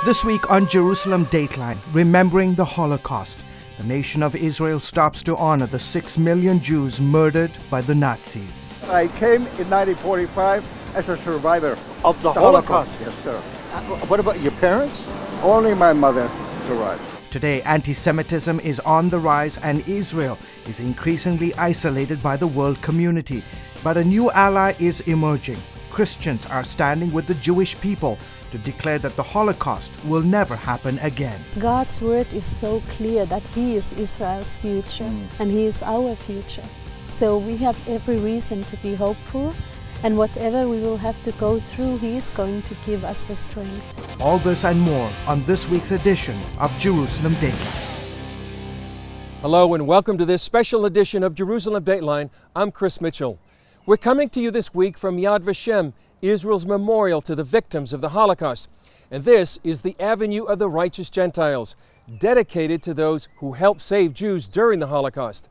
This week on Jerusalem Dateline, remembering the Holocaust, the nation of Israel stops to honor the 6 million Jews murdered by the Nazis. I came in 1945 as a survivor of the Holocaust. Yes, sir. What about your parents? Only my mother survived. Today, anti-Semitism is on the rise and Israel is increasingly isolated by the world community. But a new ally is emerging. Christians are standing with the Jewish people to declare that the Holocaust will never happen again. God's word is so clear that He is Israel's future and He is our future. So we have every reason to be hopeful, and whatever we will have to go through, He is going to give us the strength. All this and more on this week's edition of Jerusalem Dateline. Hello and welcome to this special edition of Jerusalem Dateline. I'm Chris Mitchell. We're coming to you this week from Yad Vashem, Israel's memorial to the victims of the Holocaust. And this is the Avenue of the Righteous Gentiles, dedicated to those who helped save Jews during the Holocaust.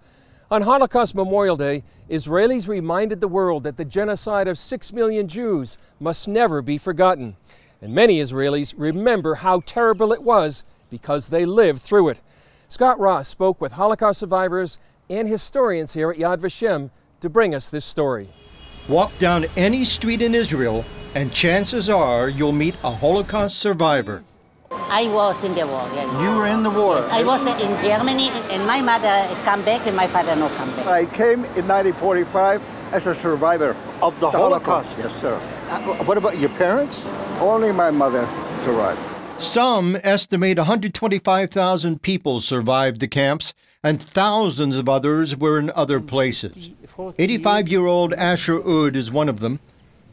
On Holocaust Memorial Day, Israelis reminded the world that the genocide of 6 million Jews must never be forgotten. And many Israelis remember how terrible it was because they lived through it. Scott Ross spoke with Holocaust survivors and historians here at Yad Vashem to bring us this story. Walk down any street in Israel and chances are you'll meet a Holocaust survivor. I was in the war, yes. You were in the war? I was in Germany, and my mother come back and my father not come back. I came in 1945 as a survivor Of the Holocaust? Yes, sir. What about your parents? Only my mother survived. Some estimate 125,000 people survived the camps, and thousands of others were in other places. 85-year-old Asher Ud is one of them.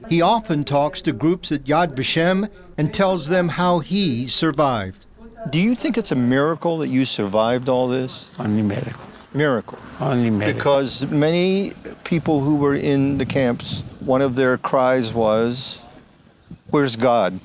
He often talks to groups at Yad Vashem and tells them how he survived. Do you think it's a miracle that you survived all this? Only miracle. Miracle. Only miracle. Because many people who were in the camps, one of their cries was, "Where's God?"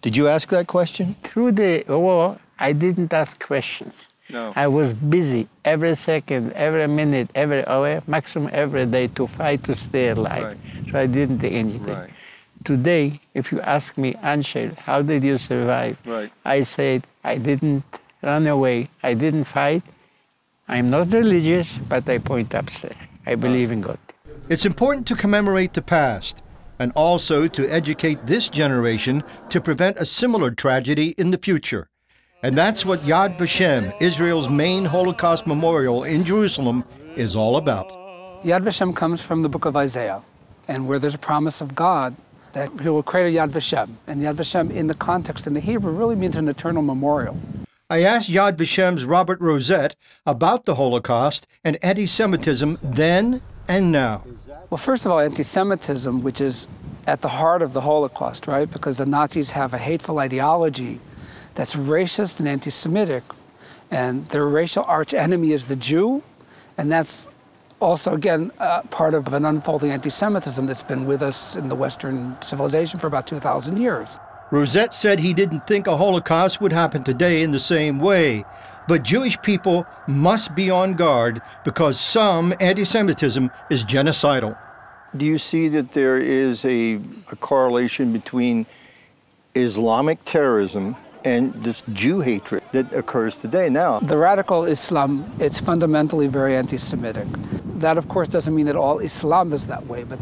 Did you ask that question? Through the war, I didn't ask questions. No. I was busy every second, every minute, every hour, maximum every day to fight to stay alive. Right. So I didn't do anything. Right. Today, if you ask me, Ansel, how did you survive? Right. I said, I didn't run away, I didn't fight. I'm not religious, but I point upstairs. I believe in God. It's important to commemorate the past and also to educate this generation to prevent a similar tragedy in the future. And that's what Yad Vashem, Israel's main Holocaust memorial in Jerusalem, is all about. Yad Vashem comes from the book of Isaiah, and where there's a promise of God that He will create a Yad Vashem. And Yad Vashem, in the context in the Hebrew, really means an eternal memorial. I asked Yad Vashem's Robert Rosette about the Holocaust and anti-Semitism then and now. Well, first of all, anti-Semitism, which is at the heart of the Holocaust, right? Because the Nazis have a hateful ideology that's racist and anti-Semitic, and their racial arch-enemy is the Jew, and that's also, again, part of an unfolding anti-Semitism that's been with us in the Western civilization for about 2,000 years. Rosette said he didn't think a Holocaust would happen today in the same way, but Jewish people must be on guard because some anti-Semitism is genocidal. Do you see that there is a correlation between Islamic terrorism and this Jew hatred that occurs today now? The radical Islam, it's fundamentally very anti-Semitic. That, of course, doesn't mean that all Islam is that way, but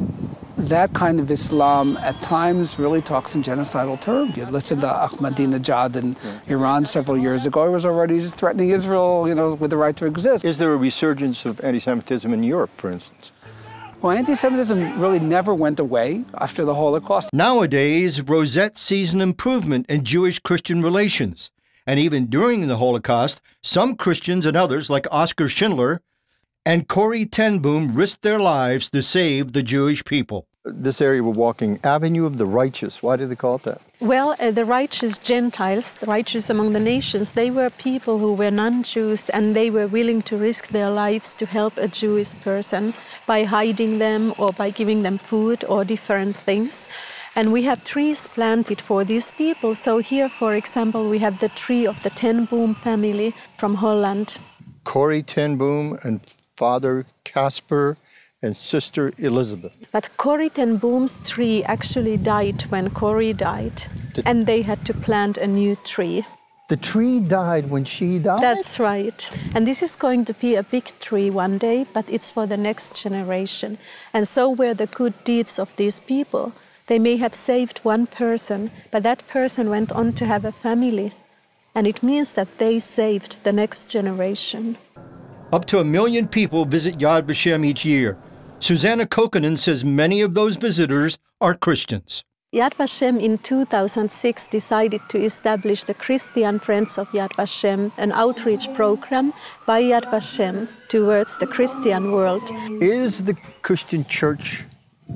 that kind of Islam at times really talks in genocidal terms. You listen to Ahmadinejad in Iran several years ago. He was already just threatening Israel, with the right to exist. Is there a resurgence of anti-Semitism in Europe, for instance? Well, anti-Semitism really never went away after the Holocaust. Nowadays, Rosette sees an improvement in Jewish-Christian relations. And even during the Holocaust, some Christians and others, like Oskar Schindler and Corrie ten Boom, risked their lives to save the Jewish people. This area we're walking, Avenue of the Righteous, why do they call it that? Well, the righteous Gentiles, the righteous among the nations, they were people who were non-Jews, and they were willing to risk their lives to help a Jewish person by hiding them or by giving them food or different things. And we have trees planted for these people. So here, for example, we have the tree of the ten Boom family from Holland. Corrie ten Boom and Father Casper and Sister Elizabeth. But Corrie ten Boom's tree actually died when Corrie died, and they had to plant a new tree. The tree died when she died? That's right. And this is going to be a big tree one day, but it's for the next generation. And so were the good deeds of these people. They may have saved one person, but that person went on to have a family. And it means that they saved the next generation. Up to 1 million people visit Yad Vashem each year. Susanna Kokkonen says many of those visitors are Christians. Yad Vashem in 2006 decided to establish the Christian Friends of Yad Vashem, an outreach program by Yad Vashem towards the Christian world. Is the Christian church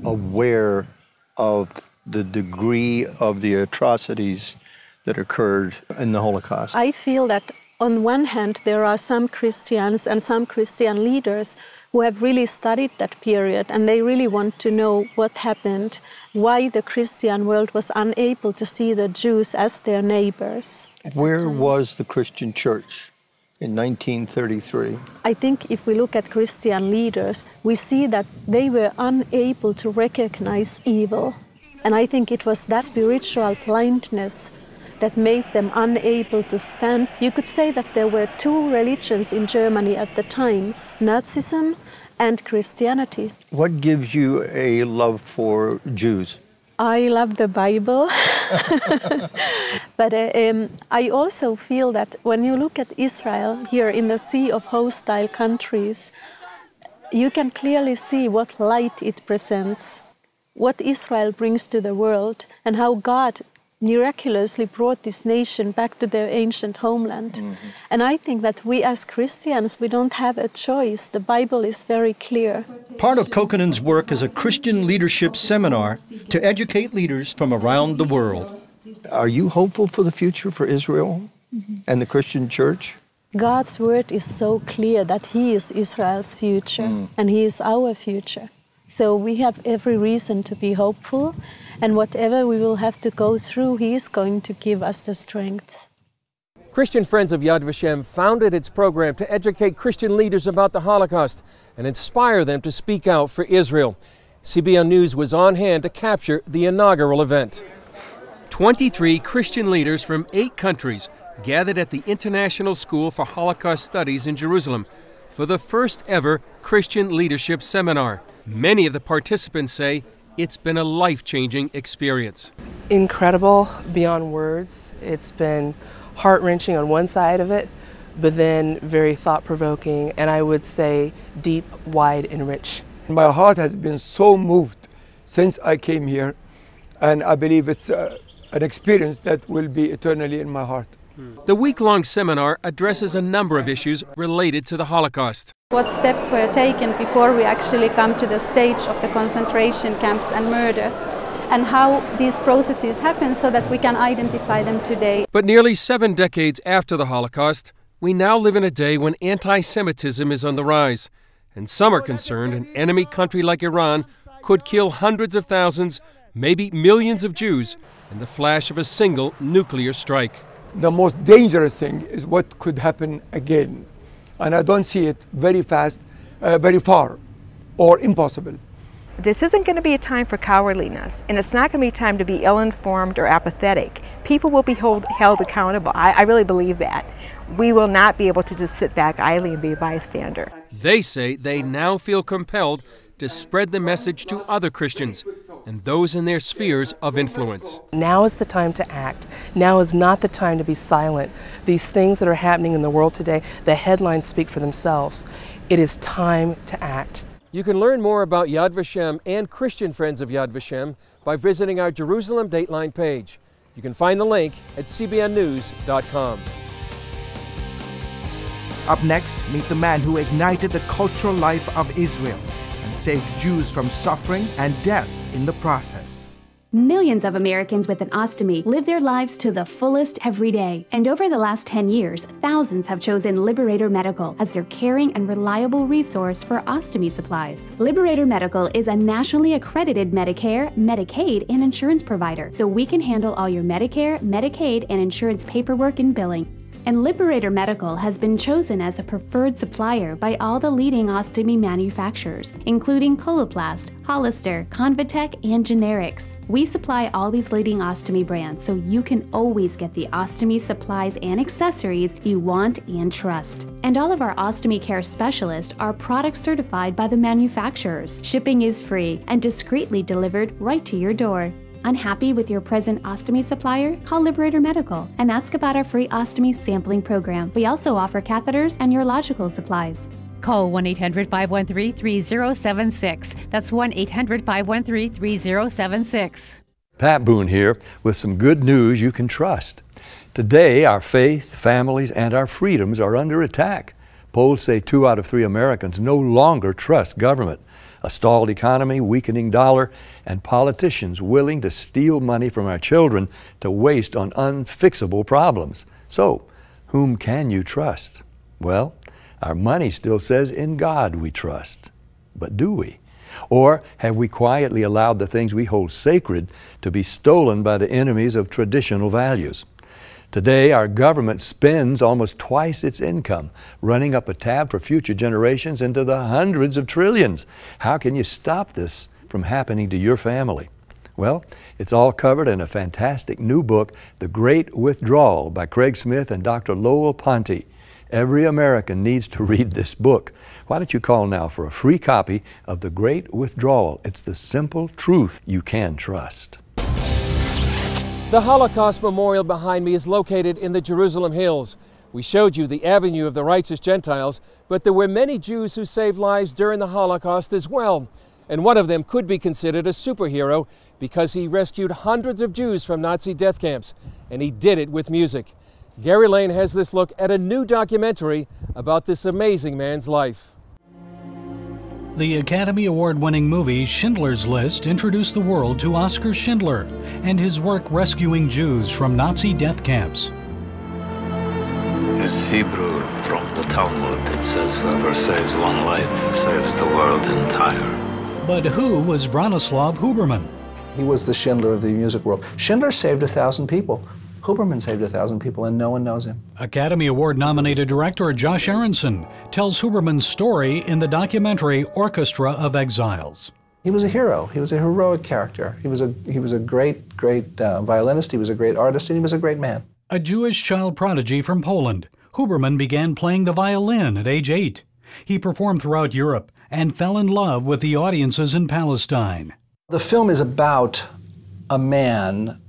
aware of the degree of the atrocities that occurred in the Holocaust? I feel that on one hand there are some Christians and some Christian leaders who have really studied that period, and they really want to know what happened, why the Christian world was unable to see the Jews as their neighbors. Where was the Christian church in 1933? I think if we look at Christian leaders, we see that they were unable to recognize evil. And I think it was that spiritual blindness that made them unable to stand. You could say that there were two religions in Germany at the time, Nazism and Christianity. What gives you a love for Jews? I love the Bible. But I also feel that when you look at Israel here in the sea of hostile countries, you can clearly see what light it presents, what Israel brings to the world, and how God miraculously brought this nation back to their ancient homeland. Mm-hmm. And I think that we as Christians, we don't have a choice. The Bible is very clear. Part of Kokkonen's work is a Christian leadership seminar to educate leaders from around the world. Are you hopeful for the future for Israel and the Christian church? God's word is so clear that He is Israel's future and He is our future. So we have every reason to be hopeful, and whatever we will have to go through, He is going to give us the strength. Christian Friends of Yad Vashem founded its program to educate Christian leaders about the Holocaust and inspire them to speak out for Israel. CBN News was on hand to capture the inaugural event. 23 Christian leaders from 8 countries gathered at the International School for Holocaust Studies in Jerusalem for the first ever Christian Leadership Seminar. Many of the participants say it's been a life-changing experience. Incredible beyond words. It's been heart-wrenching on one side of it, but then very thought-provoking, and I would say deep, wide, and rich. My heart has been so moved since I came here, and I believe it's an experience that will be eternally in my heart. The week-long seminar addresses a number of issues related to the Holocaust. What steps were taken before we actually come to the stage of the concentration camps and murder, and how these processes happen so that we can identify them today. But nearly 7 decades after the Holocaust, we now live in a day when anti-Semitism is on the rise, and some are concerned an enemy country like Iran could kill hundreds of thousands, maybe millions of Jews in the flash of a single nuclear strike. The most dangerous thing is what could happen again. And I don't see it very fast, very far, or impossible. This isn't going to be a time for cowardliness, and it's not going to be a time to be ill-informed or apathetic. People will be held accountable. I really believe that. We will not be able to just sit back idly and be a bystander. They say they now feel compelled to spread the message to other Christians and those in their spheres of influence. Now is the time to act. Now is not the time to be silent. These things that are happening in the world today, the headlines speak for themselves. It is time to act. You can learn more about Yad Vashem and Christian Friends of Yad Vashem by visiting our Jerusalem Dateline page. You can find the link at cbnnews.com. Up next, meet the man who ignited the cultural life of Israel and saved Jews from suffering and death in the process. Millions of Americans with an ostomy live their lives to the fullest every day. And over the last 10 years, thousands have chosen Liberator Medical as their caring and reliable resource for ostomy supplies. Liberator Medical is a nationally accredited Medicare, Medicaid, and insurance provider, so we can handle all your Medicare, Medicaid, and insurance paperwork and billing. and Liberator Medical has been chosen as a preferred supplier by all the leading ostomy manufacturers, including Coloplast, Hollister, Convatec, and Generics. We supply all these leading ostomy brands so you can always get the ostomy supplies and accessories you want and trust. And all of our ostomy care specialists are product certified by the manufacturers. Shipping is free and discreetly delivered right to your door. Unhappy with your present ostomy supplier? Call Liberator Medical and ask about our free ostomy sampling program. We also offer catheters and urological supplies. Call 1-800-513-3076. That's 1-800-513-3076. Pat Boone here with some good news you can trust. Today, our faith, families, and our freedoms are under attack. Polls say 2 out of 3 Americans no longer trust government. A stalled economy, weakening dollar, and politicians willing to steal money from our children to waste on unfixable problems. So, whom can you trust? Well, our money still says in God we trust. But do we? Or have we quietly allowed the things we hold sacred to be stolen by the enemies of traditional values? Today, our government spends almost twice its income, running up a tab for future generations into the hundreds of trillions. How can you stop this from happening to your family? Well, it's all covered in a fantastic new book, The Great Withdrawal by Craig Smith and Dr. Lowell Ponte. Every American needs to read this book. Why don't you call now for a free copy of The Great Withdrawal? It's the simple truth you can trust. The Holocaust Memorial behind me is located in the Jerusalem Hills. We showed you the Avenue of the Righteous Gentiles, but there were many Jews who saved lives during the Holocaust as well. And one of them could be considered a superhero because he rescued hundreds of Jews from Nazi death camps, and he did it with music. Gary Lane has this look at a new documentary about this amazing man's life. The Academy Award-winning movie Schindler's List introduced the world to Oskar Schindler and his work rescuing Jews from Nazi death camps. It's Hebrew from the Talmud. It says, whoever saves one life saves the world entire. But who was Bronislaw Huberman? He was the Schindler of the music world. Schindler saved 1,000 people. Huberman saved 1,000 people, and no one knows him. Academy Award-nominated director Josh Aronson tells Huberman's story in the documentary Orchestra of Exiles. He was a hero. He was a heroic character. He was a great violinist. He was a great artist, and he was a great man. A Jewish child prodigy from Poland, Huberman began playing the violin at age 8. He performed throughout Europe and fell in love with the audiences in Palestine. The film is about a man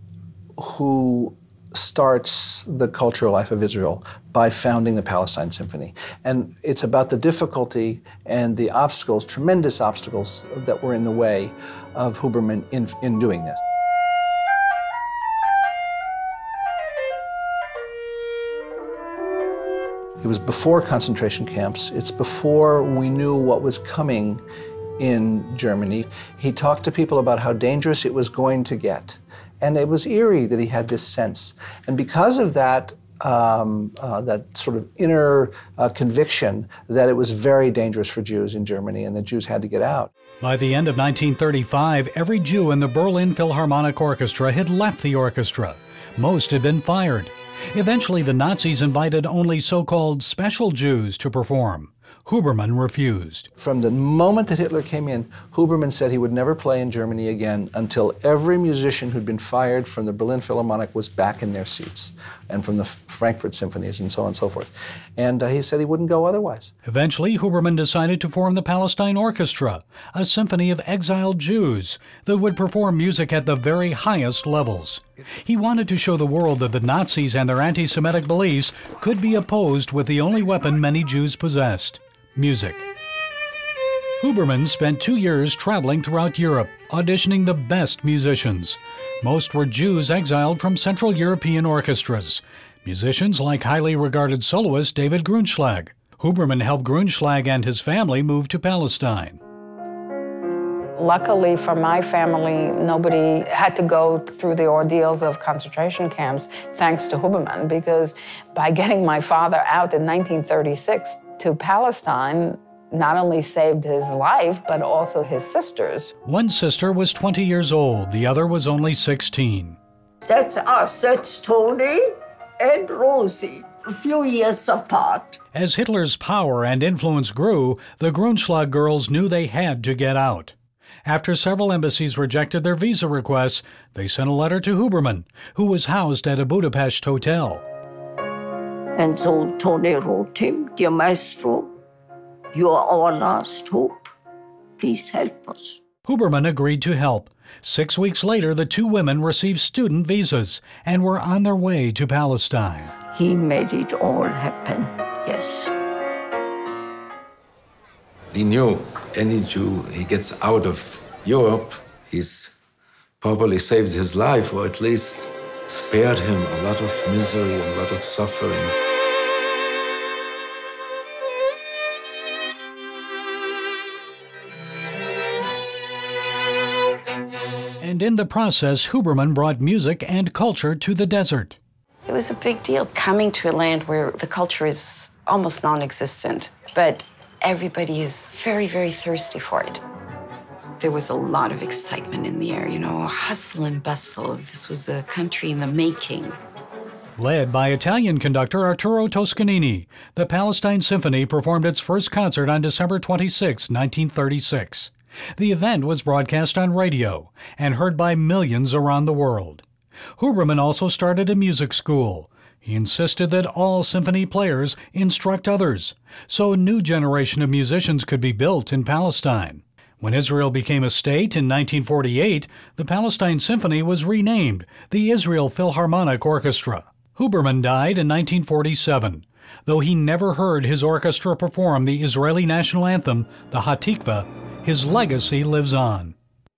who starts the cultural life of Israel by founding the Palestine Symphony. And it's about the difficulty and the obstacles, tremendous obstacles, that were in the way of Huberman in doing this. It was before concentration camps. It's before we knew what was coming in Germany. He talked to people about how dangerous it was going to get. And it was eerie that he had this sense. And because of that, that sort of inner conviction that it was very dangerous for Jews in Germany and that Jews had to get out. By the end of 1935, every Jew in the Berlin Philharmonic Orchestra had left the orchestra. Most had been fired. Eventually, the Nazis invited only so-called special Jews to perform. Huberman refused. From the moment that Hitler came in, Huberman said he would never play in Germany again until every musician who'd been fired from the Berlin Philharmonic was back in their seats, and from the Frankfurt symphonies and so on and so forth. And he said he wouldn't go otherwise. Eventually, Huberman decided to form the Palestine Orchestra, a symphony of exiled Jews that would perform music at the very highest levels. He wanted to show the world that the Nazis and their anti-Semitic beliefs could be opposed with the only weapon many Jews possessed: music. Huberman spent 2 years traveling throughout Europe, auditioning the best musicians. Most were Jews exiled from Central European orchestras. Musicians like highly regarded soloist David Grunschlag. Huberman helped Grunschlag and his family move to Palestine. Luckily for my family, nobody had to go through the ordeals of concentration camps thanks to Huberman, because by getting my father out in 1936 to Palestine, not only saved his life, but also his sister's. One sister was 20 years old, the other was only 16. That's us, that's Tony and Rosie. a few years apart. As Hitler's power and influence grew, the Grundschlag girls knew they had to get out. After several embassies rejected their visa requests, they sent a letter to Huberman, who was housed at a Budapest hotel. And so Tony wrote him, "Dear Maestro, you are our last hope. Please help us." Huberman agreed to help. 6 weeks later, the two women received student visas and were on their way to Palestine. He made it all happen, yes. We knew any Jew, he gets out of Europe, he's probably saved his life, or at least spared him a lot of misery, a lot of suffering. And in the process, Huberman brought music and culture to the desert. It was a big deal coming to a land where the culture is almost non-existent, but everybody is very, very thirsty for it. There was a lot of excitement in the air, you know, hustle and bustle. This was a country in the making. Led by Italian conductor Arturo Toscanini, the Palestine Symphony performed its first concert on December 26, 1936. The event was broadcast on radio and heard by millions around the world. Huberman also started a music school. He insisted that all symphony players instruct others, so a new generation of musicians could be built in Palestine. When Israel became a state in 1948, the Palestine Symphony was renamed the Israel Philharmonic Orchestra. Huberman died in 1947. Though he never heard his orchestra perform the Israeli national anthem, the Hatikva, his legacy lives on.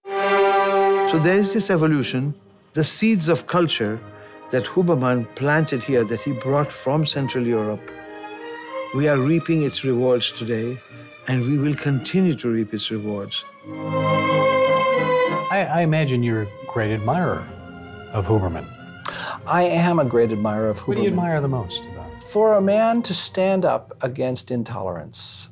So there is this evolution, the seeds of culture that Huberman planted here, that he brought from Central Europe. We are reaping its rewards today, and we will continue to reap its rewards. I imagine you're a great admirer of Huberman. I am a great admirer of Huberman. What do you admire the most about him? For a man to stand up against intolerance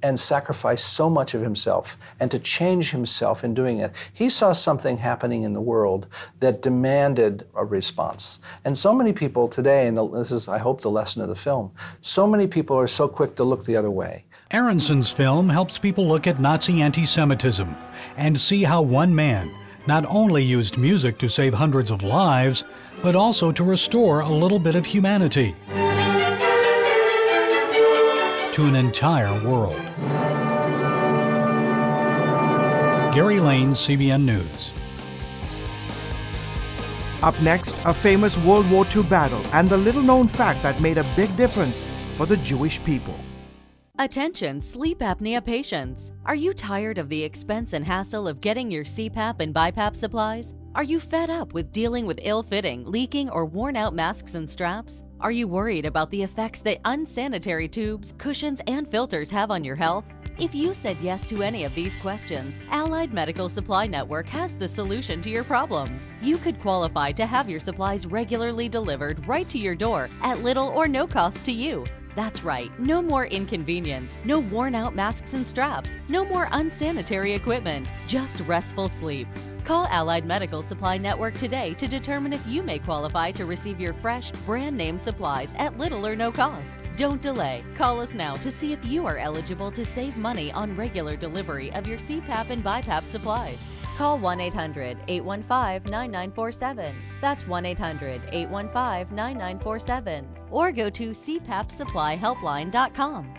and sacrifice so much of himself and to change himself in doing it. He saw something happening in the world that demanded a response. And so many people today, and this is, I hope, the lesson of the film, so many people are so quick to look the other way. Aronson's film helps people look at Nazi anti-Semitism and see how one man not only used music to save hundreds of lives, but also to restore a little bit of humanity to an entire world. Gary Lane, CBN News. Up next, a famous World War II battle and the little-known fact that made a big difference for the Jewish people. Attention sleep apnea patients. Are you tired of the expense and hassle of getting your CPAP and BiPAP supplies? Are you fed up with dealing with ill-fitting, leaking, or worn-out masks and straps? Are you worried about the effects that unsanitary tubes, cushions, and filters have on your health? If you said yes to any of these questions, Allied Medical Supply Network has the solution to your problems. You could qualify to have your supplies regularly delivered right to your door at little or no cost to you. That's right, no more inconvenience, no worn-out masks and straps, no more unsanitary equipment, just restful sleep. Call Allied Medical Supply Network today to determine if you may qualify to receive your fresh, brand-name supplies at little or no cost. Don't delay. Call us now to see if you are eligible to save money on regular delivery of your CPAP and BiPAP supplies. Call 1-800-815-9947. That's 1-800-815-9947. Or go to cpapsupplyhelpline.com.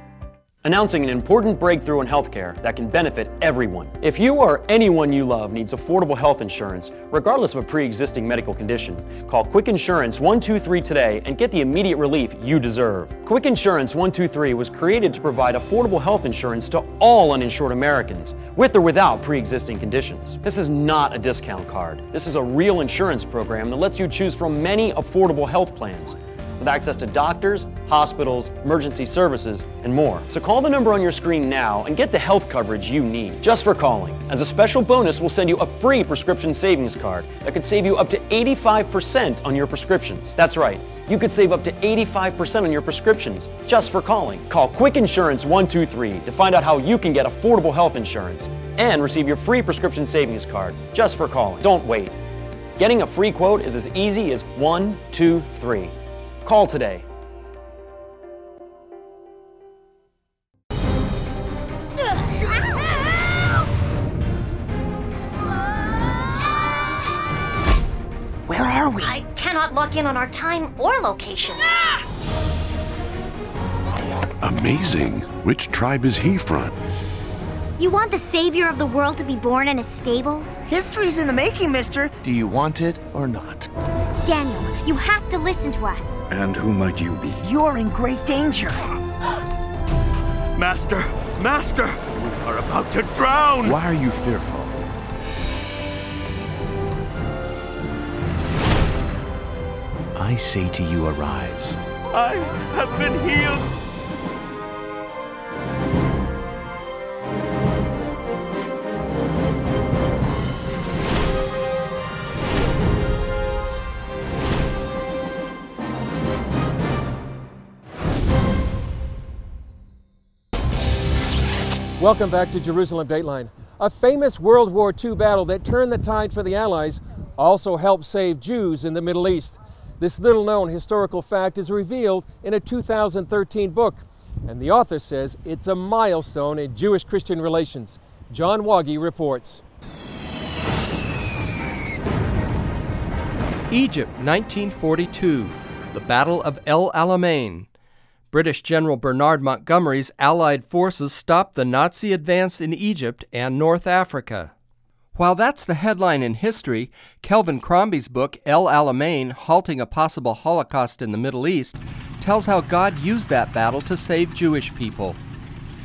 Announcing an important breakthrough in healthcare that can benefit everyone. If you or anyone you love needs affordable health insurance, regardless of a pre-existing medical condition, call Quick Insurance 123 today and get the immediate relief you deserve. Quick Insurance 123 was created to provide affordable health insurance to all uninsured Americans, with or without pre-existing conditions. This is not a discount card. This is a real insurance program that lets you choose from many affordable health plans, with access to doctors, hospitals, emergency services, and more. So call the number on your screen now and get the health coverage you need, just for calling. As a special bonus, we'll send you a free prescription savings card that could save you up to 85% on your prescriptions. That's right, you could save up to 85% on your prescriptions just for calling. Call Quick Insurance 123 to find out how you can get affordable health insurance and receive your free prescription savings card just for calling. Don't wait. Getting a free quote is as easy as 1, 2, 3. Call today. are we? I cannot lock in on our time or location. Amazing. Which tribe is he from? You want the savior of the world to be born in a stable? History's in the making, mister. Do you want it or not? Daniel, you have to listen to us. And who might you be? You're in great danger. Master! Master! We are about to drown! Why are you fearful? I say to you, arise. I have been healed! Welcome back to Jerusalem Dateline. A famous World War II battle that turned the tide for the Allies also helped save Jews in the Middle East. This little-known historical fact is revealed in a 2013 book, and the author says it's a milestone in Jewish-Christian relations. John Wagi reports. Egypt, 1942, the Battle of El Alamein. British General Bernard Montgomery's Allied forces stopped the Nazi advance in Egypt and North Africa. While that's the headline in history, Kelvin Crombie's book, El Alamein, Halting a Possible Holocaust in the Middle East, tells how God used that battle to save Jewish people.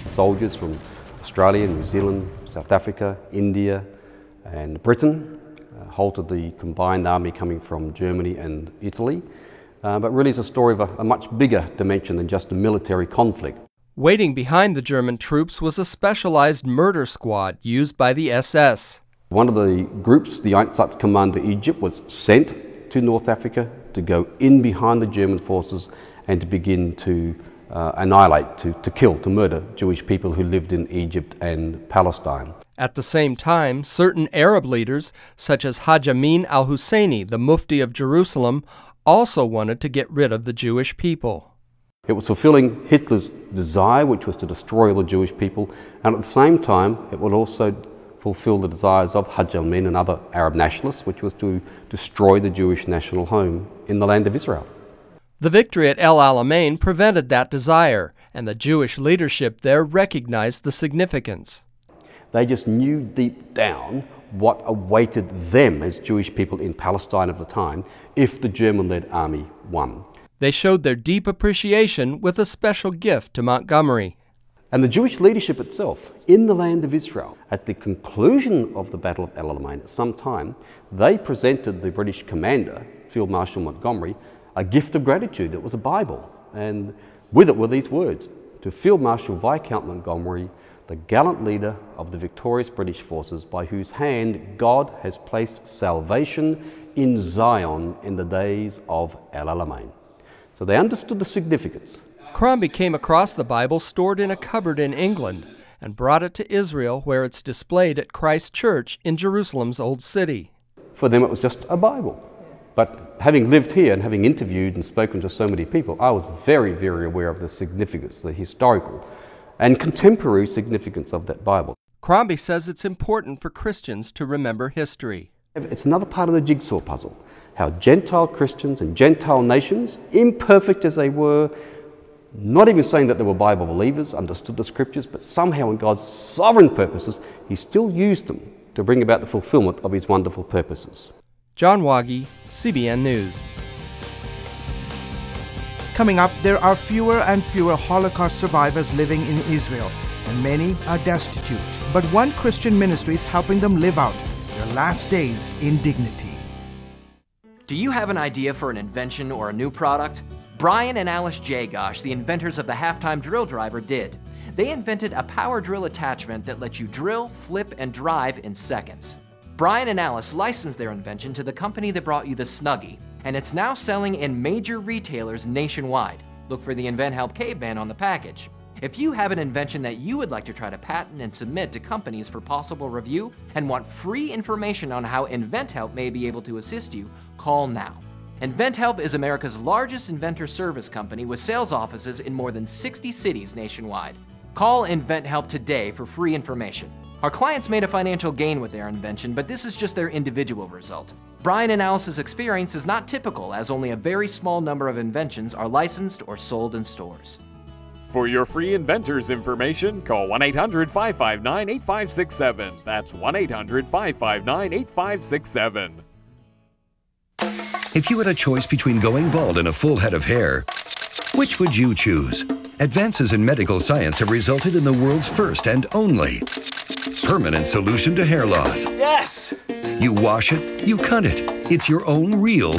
Soldiers from Australia, New Zealand, South Africa, India, and Britain halted the combined army coming from Germany and Italy. But really it's a story of a much bigger dimension than just a military conflict. Waiting behind the German troops was a specialized murder squad used by the SS. One of the groups, the Einsatzkommando Egypt, was sent to North Africa to go in behind the German forces and to begin to annihilate, to kill, to murder Jewish people who lived in Egypt and Palestine. At the same time, certain Arab leaders, such as Haj Amin al-Husseini, the Mufti of Jerusalem, also wanted to get rid of the Jewish people. It was fulfilling Hitler's desire, which was to destroy all the Jewish people, and at the same time it would also fulfill the desires of Haj Amin and other Arab nationalists, which was to destroy the Jewish national home in the land of Israel. The victory at El Alamein prevented that desire, and the Jewish leadership there recognized the significance. They just knew deep down what awaited them as Jewish people in Palestine of the time if the German-led army won. They showed their deep appreciation with a special gift to Montgomery. And the Jewish leadership itself in the land of Israel, at the conclusion of the Battle of El Alamein at some time, they presented the British commander, Field Marshal Montgomery, a gift of gratitude. It was a Bible, and with it were these words: to Field Marshal Viscount Montgomery, the gallant leader of the victorious British forces, by whose hand God has placed salvation in Zion in the days of El Alamein. So they understood the significance. Crombie came across the Bible stored in a cupboard in England and brought it to Israel, where it's displayed at Christ Church in Jerusalem's Old City. For them it was just a Bible. But having lived here and having interviewed and spoken to so many people, I was very, very aware of the significance, the historical and contemporary significance of that Bible. Crombie says it's important for Christians to remember history. It's another part of the jigsaw puzzle, how Gentile Christians and Gentile nations, imperfect as they were, not even saying that they were Bible believers, understood the scriptures, but somehow in God's sovereign purposes, He still used them to bring about the fulfillment of His wonderful purposes. John Wagi, CBN News. Coming up, there are fewer and fewer Holocaust survivors living in Israel, and many are destitute. But one Christian ministry is helping them live out their last days in dignity. Do you have an idea for an invention or a new product? Brian and Alice Jagosh, the inventors of the halftime drill driver, did. They invented a power drill attachment that lets you drill, flip, and drive in seconds. Brian and Alice licensed their invention to the company that brought you the Snuggie, and it's now selling in major retailers nationwide. Look for the Invent Help Caveman on the package. If you have an invention that you would like to try to patent and submit to companies for possible review and want free information on how Invent Help may be able to assist you, call now. Invent Help is America's largest inventor service company with sales offices in more than 60 cities nationwide. Call Invent Help today for free information. Our clients made a financial gain with their invention, but this is just their individual result. Brian and Alice's experience is not typical, as only a very small number of inventions are licensed or sold in stores. For your free inventors information, call 1-800-559-8567. That's 1-800-559-8567. If you had a choice between going bald and a full head of hair, which would you choose? Advances in medical science have resulted in the world's first and only permanent solution to hair loss. Yes! You wash it, you cut it. It's your own real,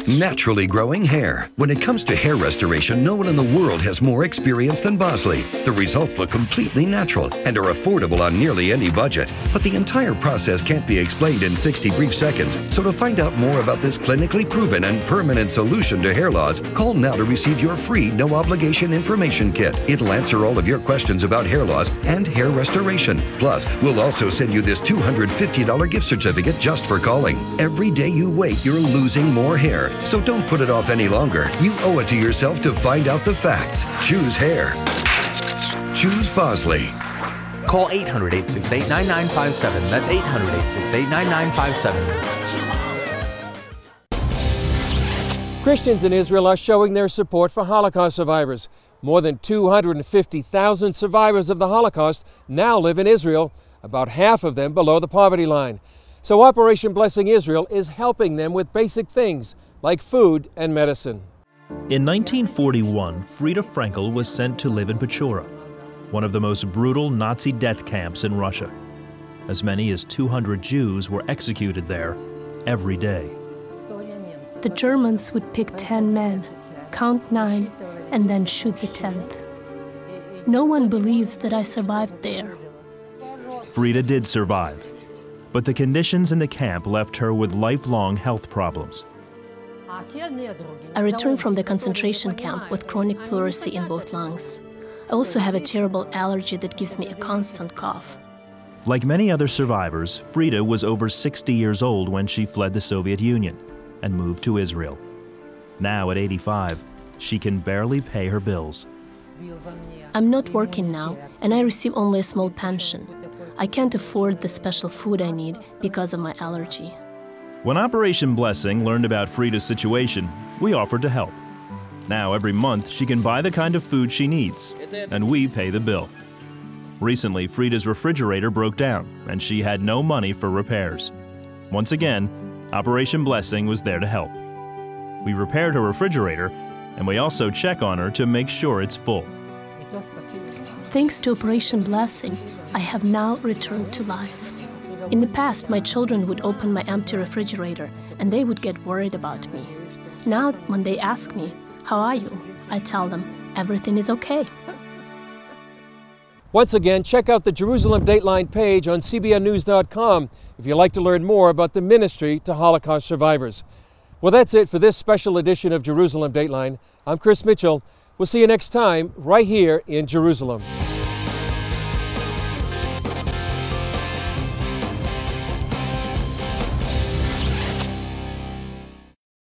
naturally growing hair. When it comes to hair restoration, no one in the world has more experience than Bosley. The results look completely natural and are affordable on nearly any budget. But the entire process can't be explained in 60 brief seconds. So to find out more about this clinically proven and permanent solution to hair loss, call now to receive your free no-obligation information kit. It'll answer all of your questions about hair loss and hair restoration. Plus, we'll also send you this $250 gift certificate just for calling. Every day you wait, you're losing more hair. So don't put it off any longer. You owe it to yourself to find out the facts. Choose hair. Choose Bosley. Call 800-868-9957. That's 800-868-9957. Christians in Israel are showing their support for Holocaust survivors. More than 250,000 survivors of the Holocaust now live in Israel, about half of them below the poverty line. So Operation Blessing Israel is helping them with basic things like food and medicine. In 1941, Frida Frankel was sent to live in Pechora, one of the most brutal Nazi death camps in Russia. As many as 200 Jews were executed there every day. The Germans would pick 10 men, count 9, and then shoot the 10th. No one believes that I survived there. Frida did survive, but the conditions in the camp left her with lifelong health problems. I returned from the concentration camp with chronic pleurisy in both lungs. I also have a terrible allergy that gives me a constant cough. Like many other survivors, Frida was over 60 years old when she fled the Soviet Union and moved to Israel. Now at 85, she can barely pay her bills. I'm not working now, and I receive only a small pension. I can't afford the special food I need because of my allergy. When Operation Blessing learned about Frida's situation, we offered to help. Now every month she can buy the kind of food she needs, and we pay the bill. Recently, Frida's refrigerator broke down, and she had no money for repairs. Once again, Operation Blessing was there to help. We repaired her refrigerator, and we also check on her to make sure it's full. Thanks to Operation Blessing, I have now returned to life. In the past, my children would open my empty refrigerator and they would get worried about me. Now, when they ask me, "How are you?" I tell them, "Everything is okay." Once again, check out the Jerusalem Dateline page on cbnnews.com if you'd like to learn more about the ministry to Holocaust survivors. Well, that's it for this special edition of Jerusalem Dateline. I'm Chris Mitchell. We'll see you next time right here in Jerusalem.